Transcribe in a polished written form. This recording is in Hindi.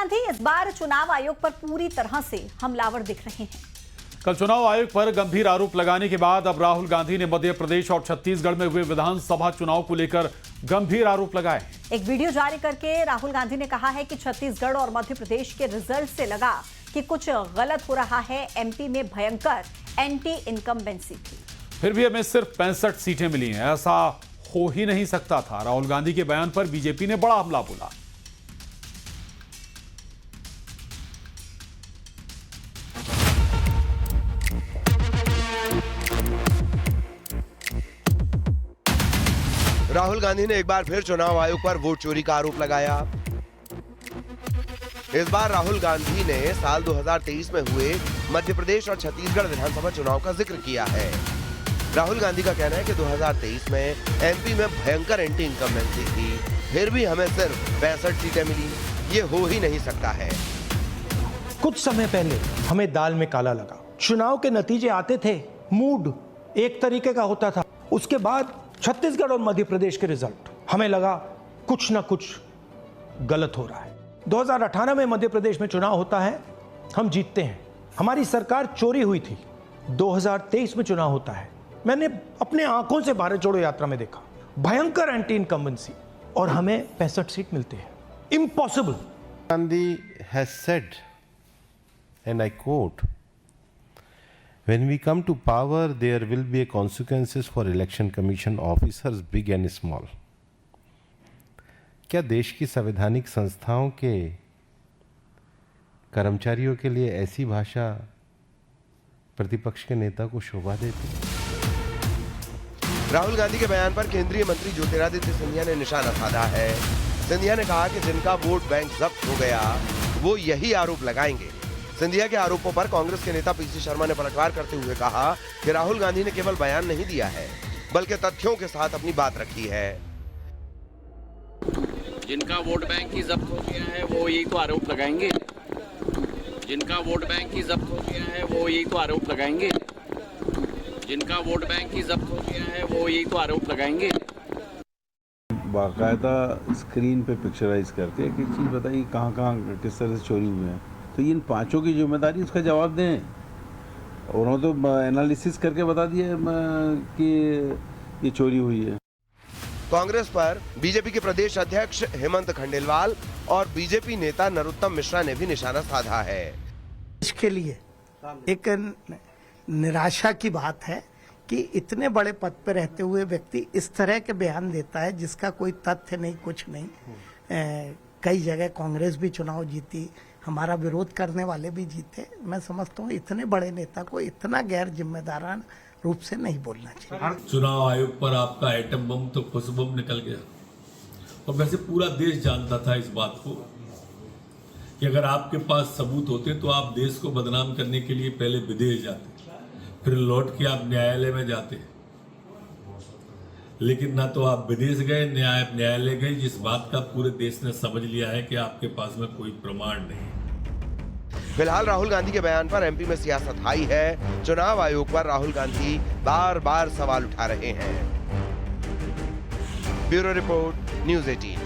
गांधी इस बार चुनाव आयोग पर पूरी तरह से हमलावर दिख रहे हैं। कल चुनाव आयोग पर गंभीर आरोप लगाने के बाद अब राहुल गांधी ने मध्य प्रदेश और छत्तीसगढ़ में हुए विधानसभा चुनाव को लेकर गंभीर आरोप लगाए। एक वीडियो जारी करके राहुल गांधी ने कहा है कि छत्तीसगढ़ और मध्य प्रदेश के रिजल्ट से लगा कि कुछ गलत हो रहा है। एमपी में भयंकर एंटी इनकम्बेंसी थी, फिर भी हमें सिर्फ 65 सीटें मिली हैं। ऐसा हो ही नहीं सकता था। राहुल गांधी के बयान पर बीजेपी ने बड़ा हमला बोला। राहुल गांधी ने एक बार फिर चुनाव आयोग पर वोट चोरी का आरोप लगाया। इस बार राहुल गांधी ने साल 2023 में हुए मध्य प्रदेश और छत्तीसगढ़ विधानसभा चुनाव का जिक्र किया है। राहुल गांधी का कहना है कि 2023 में एमपी में भयंकर एंटी इनकम्बेंसी थी, फिर भी हमें सिर्फ 65 सीटें मिली। ये हो ही नहीं सकता है। कुछ समय पहले हमें दाल में काला लगा। चुनाव के नतीजे आते थे, मूड एक तरीके का होता था। उसके बाद छत्तीसगढ़ और मध्य प्रदेश के रिजल्ट, हमें लगा कुछ ना कुछ गलत हो रहा है। 2018 में मध्य प्रदेश में चुनाव होता है, हम जीतते हैं, हमारी सरकार चोरी हुई थी। 2023 में चुनाव होता है, मैंने अपने आंखों से भारत जोड़ो यात्रा में देखा, भयंकर एंटी इनकम्बेंसी, और हमें 65 सीट मिलते हैं। Impossible. Gandhi has said, and I quote, "When we come to power, there will be consequences for election commission officers, big and small." क्या देश की संवैधानिक संस्थाओं के कर्मचारियों के लिए ऐसी भाषा प्रतिपक्ष के नेता को शोभा देती? राहुल गांधी के बयान पर केंद्रीय मंत्री ज्योतिरादित्य सिंधिया ने निशाना साधा है। सिंधिया ने कहा कि जिनका वोट बैंक जब्त हो गया वो यही आरोप लगाएंगे। सिंधिया के आरोपों पर कांग्रेस के नेता पीसी शर्मा ने पलटवार करते हुए कहा कि राहुल गांधी ने केवल बयान नहीं दिया है, बल्कि तथ्यों के साथ अपनी बात रखी है। जिनका वोट बैंक ही जब्त हो गया है वो यही तो आरोप लगाएंगे। जिनका वोट बैंक ही जब्त हो गया है वो यही तो आरोप लगाएंगे। जिनका वोट बैंक ही जब्त हो गया है वो यही तो आरोप लगाएंगे। बाकायदा स्क्रीन पे पिक्चराइज करके एक एक चीज़ बताइए कहाँ कहाँ किस तरह से चोरी हुए हैं, तो इन पांचों की जिम्मेदारी उसका जवाब दें। और उन्होंने तो एनालिसिस करके बता दिया कि ये चोरी हुई है। कांग्रेस पर बीजेपी के प्रदेश अध्यक्ष हेमंत खंडेलवाल और बीजेपी नेता नरोत्तम मिश्रा ने भी निशाना साधा है। इसके लिए एक निराशा की बात है कि इतने बड़े पद पर रहते हुए व्यक्ति इस तरह के बयान देता है जिसका कोई तथ्य नहीं, कुछ नहीं। कई जगह कांग्रेस भी चुनाव जीती, हमारा विरोध करने वाले भी जीते। मैं समझता हूँ इतने बड़े नेता को इतना गैर जिम्मेदाराना रूप से नहीं बोलना चाहिए। चुनाव आयोग पर आपका एटम बम तो खुश बम निकल गया, और वैसे पूरा देश जानता था इस बात को कि अगर आपके पास सबूत होते तो आप देश को बदनाम करने के लिए पहले विदेश जाते, फिर लौट के आप न्यायालय में जाते। लेकिन ना तो आप विदेश गए, न्यायालय गए, जिस बात का पूरे देश ने समझ लिया है कि आपके पास में कोई प्रमाण नहीं। फिलहाल राहुल गांधी के बयान पर एमपी में सियासत हाई है। चुनाव आयोग पर राहुल गांधी बार बार सवाल उठा रहे हैं। Bureau report, news 18।